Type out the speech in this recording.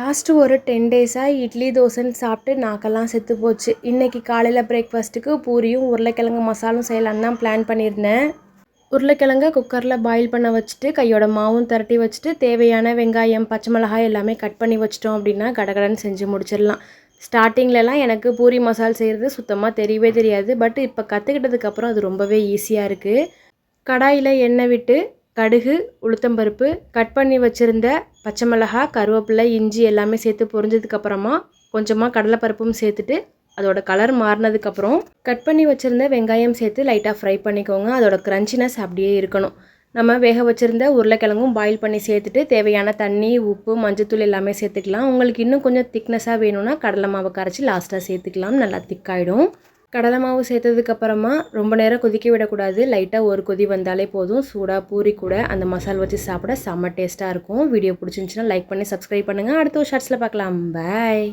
Last ஒரு 10 டேஸாக இட்லி தோசைன்னு சாப்பிட்டு நாக்கெல்லாம் செத்து போச்சு. இன்றைக்கி காலையில் பிரேக்ஃபாஸ்ட்டுக்கு பூரியும் உருளைக்கிழங்கு மசாலும் செய்யலான்னு தான் பிளான் பண்ணியிருந்தேன். உருளைக்கிழங்க குக்கரில் பாயில் பண்ண வச்சுட்டு கையோட மாவும் திரட்டி வச்சுட்டு தேவையான வெங்காயம் பச்சை மிளகாய் எல்லாமே கட் பண்ணி வச்சிட்டோம் அப்படின்னா கடகடன்னு செஞ்சு முடிச்சிடலாம். ஸ்டார்டிங்லலாம் எனக்கு பூரி மசால் செய்கிறது சுத்தமாக தெரியவே தெரியாது. பட் இப்போ கற்றுக்கிட்டதுக்கப்புறம் அது ரொம்பவே ஈஸியாக இருக்குது. கடாயில் எண்ணெய் விட்டு கடுகு உளுத்தம்பருப்பு கட் பண்ணி வச்சுருந்த பச்சை மிளகாய் கருவேப்பிலை இஞ்சி எல்லாமே சேர்த்து பொரிஞ்சதுக்கப்புறமா கொஞ்சமாக கடலைப்பருப்பும் சேர்த்துட்டு அதோட கலர் மாறினதுக்கப்புறம் கட் பண்ணி வச்சுருந்த வெங்காயம் சேர்த்து லைட்டாக ஃப்ரை பண்ணிக்கோங்க. அதோட க்ரன்ச்சினஸ் அப்படியே இருக்கணும். நம்ம வேக வச்சுருந்த உருளைக்கிழங்கும் பாயில் பண்ணி சேர்த்துட்டு தேவையான தண்ணி உப்பு மஞ்சத்தூள் எல்லாமே சேர்த்துக்கலாம். உங்களுக்கு இன்னும் கொஞ்சம் திக்னஸாக வேணும்னா கடலை மாவை கரைச்சி லாஸ்ட்டாக சேர்த்துக்கலாம். நல்லா திக்காயிடும். கடலை மாவு சேர்த்ததுக்கப்புறமா ரொம்ப நேரம் கொதிக்க விடக்கூடாது. லைட்டாக ஒரு கொதி வந்தாலே போதும். சூடாக பூரி கூட அந்த மசால் வச்சு சாப்பிட செம்ம டேஸ்ட்டாக இருக்கும். வீடியோ பிடிச்சிருந்துச்சுன்னா லைக் பண்ணி சப்ஸ்கிரைப் பண்ணுங்கள். அடுத்த ஒரு ஷார்ட்ஸில் பார்க்கலாம். பாய்.